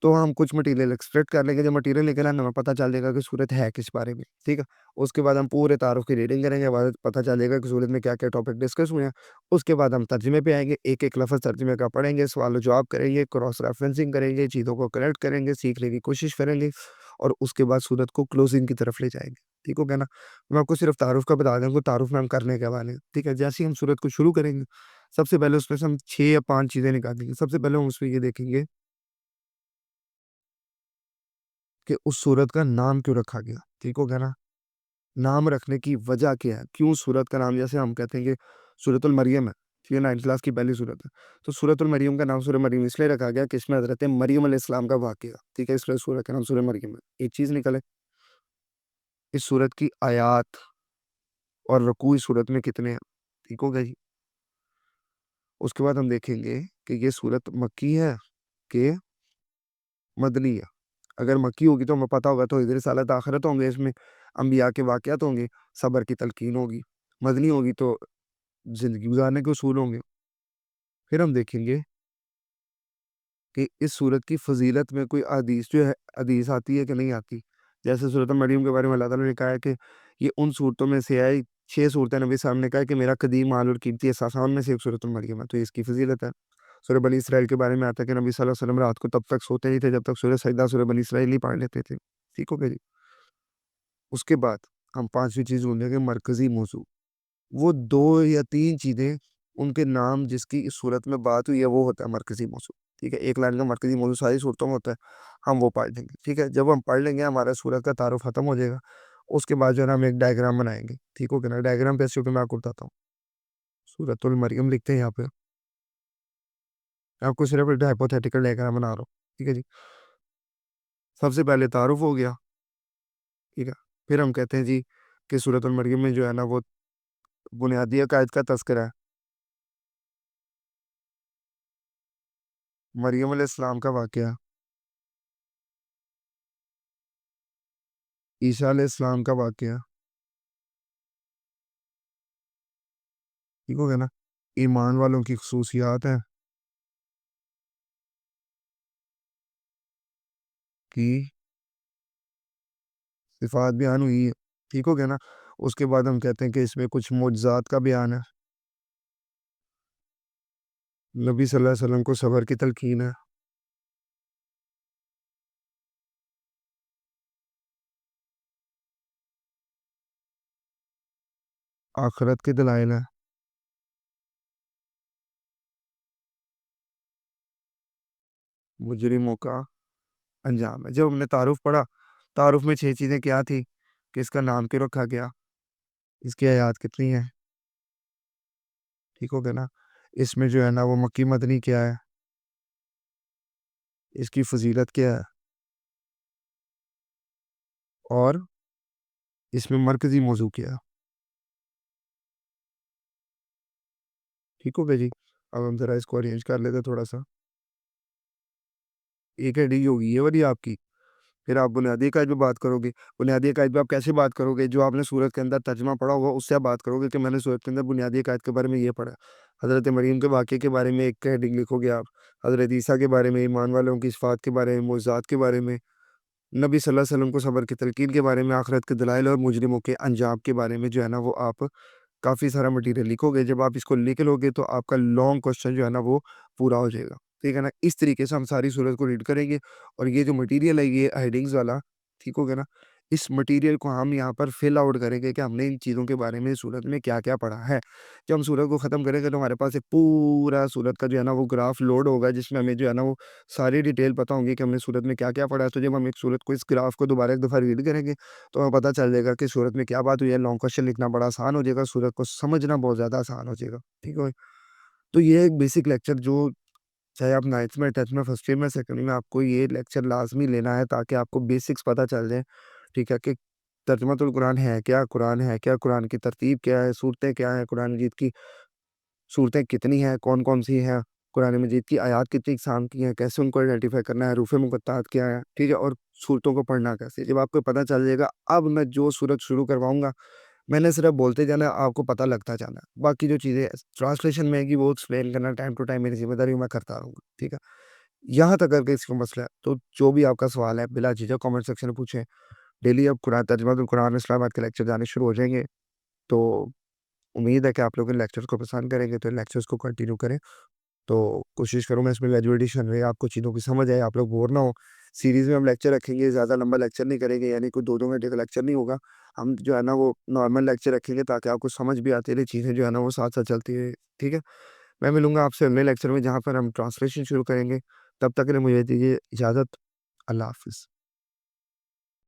Speaker 1: تو ہم کچھ مٹیریل ایکسٹریکٹ کر لیں گے. جب مٹیریل نکل آئے ہمیں پتہ چل جائے گا کہ صورت ہے کس بارے میں. ٹھیک ہے؟ اس کے بعد ہم پورے تعارف کی ریڈنگ کریں گے، بعد پتہ چل جائے گا کہ صورت میں کیا کیا ٹاپک ڈسکس ہوئے ہیں. اس کے بعد ہم ترجمے پہ آئیں گے، ایک ایک لفظ ترجمے کا پڑھیں گے، سوال و جواب کریں گے، کراس ریفرنسنگ کریں گے، چیزوں کو کریکٹ کریں گے، سیکھنے کی کوشش کریں گے، اور اس کے بعد صورت کو کلوزنگ کی طرف لے جائیں گے. ٹھیک ہو گیا نا؟ میں آپ کو صرف تعارف کا بتا دوں گا، تعارف میں ہم کرنے کے والے ہیں. ٹھیک ہے؟ جیسے ہی ہم صورت کو شروع کریں گے، سب سے پہلے اس میں سے ہم 6 یا 5 چیزیں نکالیں گے. سب سے پہلے ہم اس میں یہ دیکھیں گے کہ اس صورت کا نام کیوں رکھا گیا. ٹھیک ہو گیا نا؟ نام رکھنے کی وجہ کیا ہے، کیوں صورت کا نام، جیسے ہم کہتے ہیں کہ سورۃ المریم ہے، ٹھیک ہے، 9 کلاس کی پہلی صورت ہے، تو سورۃ المریم کا نام سورہ مریم اس لیے رکھا گیا کہ اس میں حضرت مریم علیہ السلام کا واقعہ. ٹھیک ہے؟ اس لیے سورہ کا نام سورہ مریم ہے. ایک چیز نکلے، اس صورت کی آیات اور رکوع اس صورت میں کتنے ہیں. ٹھیک ہو گیا جی؟ اس کے بعد ہم دیکھیں گے کہ یہ صورت مکی ہے کہ مدنی ہے. اگر مکی ہوگی تو ہمیں پتہ ہوگا تو ادھر رسالت آخرت ہوں گے، اس میں انبیاء کے واقعات ہوں گے، صبر کی تلقین ہوگی. مدنی ہوگی تو زندگی گزارنے کے اصول ہوں گے. پھر ہم دیکھیں گے کہ اس صورت کی فضیلت میں کوئی حدیث جو ہے، حدیث آتی ہے کہ نہیں آتی. جیسے صورت مریم کے بارے میں اللہ تعالیٰ نے کہا ہے کہ یہ ان صورتوں میں سے ہے، 6 صورتیں نبی صاحب نے کہا ہے کہ میرا قدیم مال اور قیمتی اثاثہ ان میں سے ایک صورت مریم ہے، تو اس کی فضیلت ہے. سورہ بنی اسرائیل کے بارے میں آتا ہے کہ نبی صلی اللہ علیہ وسلم رات کو تب تک سوتے نہیں تھے جب تک سورہ سجدہ سورہ بنی اسرائیل نہیں پڑھ لیتے تھے. ٹھیک ہو گیا جی. اس کے بعد ہم پانچویں چیز بولیں گے مرکزی موضوع. وہ 2 یا 3 چیزیں ان کے نام جس کی اس صورت میں بات ہوئی ہے وہ ہوتا ہے مرکزی موضوع. ٹھیک ہے, ایک لائن کا مرکزی موضوع ساری صورتوں میں ہوتا ہے, ہم وہ پڑھ لیں گے. ٹھیک ہے, جب ہم پڑھ لیں گے ہمارا صورت کا تعارف ختم ہو جائے گا. اس کے بعد جو ہے نا ہم ایک ڈائیگرام بنائیں گے. ٹھیک ہو گیا نا, ڈائیگرام پیسے میں آپ کو بتاتا ہوں. سورۃ المریم لکھتے ہیں یہاں پہ, آپ کو صرف ہائپوتھیٹیکل ڈائیگرام بنا رہا ہوں. ٹھیک ہے جی, سب سے پہلے تعارف ہو گیا. ٹھیک ہے, پھر ہم کہتے ہیں جی کہ سورۃ المریم میں جو ہے نا وہ بنیادی عقائد کا تذکرہ ہے. مریم علیہ السلام کا واقعہ, عیسیٰ علیہ السلام کا واقعہ. ٹھیک ہو گیا نا, ایمان والوں کی خصوصیات ہیں کی صفات بیان ہوئی ہے. ٹھیک ہو گیا نا, اس کے بعد ہم کہتے ہیں کہ اس میں کچھ معجزات کا بیان ہے. نبی صلی اللہ علیہ وسلم کو صبر کی تلقین ہے. آخرت کے دلائل ہیں. مجرموں کا انجام ہے. جب ہم نے تعارف پڑھا, تعارف میں 6 چیزیں کیا تھی کہ اس کا نام کیوں رکھا گیا, اس کی آیات کتنی ہیں. ٹھیک ہو گیا نا, اس میں جو ہے نا وہ مکی مدنی کیا ہے, اس کی فضیلت کیا ہے, اور اس میں مرکزی موضوع کیا ہے. ٹھیک ہو گیا جی. اب ہم ذرا اس کو ارینج کر لیتے تھوڑا سا. ایک ہیڈنگ ہوگی یہ والی آپ کی, پھر آپ بنیادی عقائد پہ بات کرو گے. بنیادی عقائد پہ آپ کیسے بات کرو گے؟ جو آپ نے سورت کے اندر ترجمہ پڑھا ہوگا اس سے آپ بات کرو گے کہ میں نے سورت کے اندر بنیادی عقائد کے بارے میں یہ پڑھا. حضرت مریم کے واقعے کے بارے میں ایک ہیڈنگ لکھو گے آپ, حضرت عیسیٰ کے بارے میں, ایمان والوں کی صفات کے بارے میں, معجزات کے بارے میں, نبی صلی اللہ علیہ وسلم کو صبر کی تلقین کے بارے میں, آخرت کے دلائل اور مجرموں کے انجام کے بارے میں جو ہے نا وہ آپ کافی سارا مٹیریل لکھو گے. جب آپ اس کو لکھ لو گے تو آپ کا لانگ کوسچن جو ہے نا وہ پورا ہو جائے گا. ٹھیک ہے نا, اس طریقے سے ہم ساری صورت کو ریڈ کریں گے. اور یہ جو مٹیریل ہے یہ ہیڈنگز والا, ٹھیک ہو گیا نا, اس مٹیریل کو ہم یہاں پر فل آؤٹ کریں گے کہ ہم نے ان چیزوں کے بارے میں صورت میں کیا کیا پڑھا ہے. جب ہم صورت کو ختم کریں گے تو ہمارے پاس ایک پورا صورت کا جو ہے نا وہ گراف لوڈ ہوگا جس میں ہمیں جو ہے نا وہ ساری ڈیٹیل پتہ ہوں گی کہ ہم نے صورت میں کیا کیا پڑھا ہے. تو جب ہم ایک صورت کو اس گراف کو دوبارہ ایک دفعہ ریڈ کریں گے تو ہمیں پتہ چل جائے گا کہ صورت میں کیا بات ہوئی ہے. لانگ کوسچن لکھنا بڑا آسان ہو جائے گا, صورت کو سمجھنا بہت زیادہ آسان ہو جائے گا. ٹھیک ہے, تو یہ ایک بیسک لیکچر جو چاہے آپ 9th میں, 10th میں, فرسٹ ایئر میں, سیکنڈ میں, آپ کو یہ لیکچر لازمی لینا ہے تاکہ آپ کو بیسکس پتہ چل جائیں. ٹھیک ہے, کہ ترجمۃ القرآن ہے کیا, قرآن ہے کیا, قرآن کی ترتیب کیا ہے, صورتیں کیا ہیں, قرآن مجید کی صورتیں کتنی ہیں, کون کون سی ہیں, قرآن مجید کی آیات کتنی اقسام کی ہیں, کیسے ان کو آئیڈینٹیفائی کرنا ہے, حروف مقطعات کیا ہے. ٹھیک ہے, اور صورتوں کو پڑھنا کیسے. جب آپ کو پتہ چل جائے گا, اب میں جو صورت شروع کرواؤں گا میں نے صرف بولتے جانا, آپ کو پتہ لگتا جانا. باقی جو چیزیں ٹرانسلیشن میں گی وہ ایکسپلین کرنا ٹائم ٹو ٹائم میری ذمہ داری, میں کرتا رہوں گا. ٹھیک ہے, یہاں تک اگر اس کا مسئلہ ہے تو جو بھی آپ کا سوال ہے بلا جھجھک کامنٹ سیکشن میں پوچھیں. ڈیلی اب قرآن ترجمہ القرآن اسلام آباد کے لیکچر جانے شروع ہو جائیں گے, تو امید ہے کہ آپ لوگ ان لیکچرز کو پسند کریں گے, تو ان لیکچرز کو کنٹینیو کریں. تو کوشش کروں گا اس میں گریجویٹیشن رہے, آپ کو چیزوں کی سمجھ آئے, آپ لوگ بور نہ ہو. سیریز میں ہم لیکچر رکھیں گے, زیادہ لمبا لیکچر نہیں کریں گے, یعنی کوئی 2 گھنٹے کا لیکچر نہیں ہوگا. ہم جو ہے نا وہ نارمل لیکچر رکھیں گے تاکہ آپ کو سمجھ بھی آتی رہے, چیزیں جو ہے نا وہ ساتھ ساتھ چلتی رہے. ٹھیک ہے, میں ملوں گا آپ سے اگلے لیکچر میں جہاں پر ہم ٹرانسلیشن شروع کریں گے. تب تک کے لیے مجھے دیجیے اجازت. اللہ حافظ.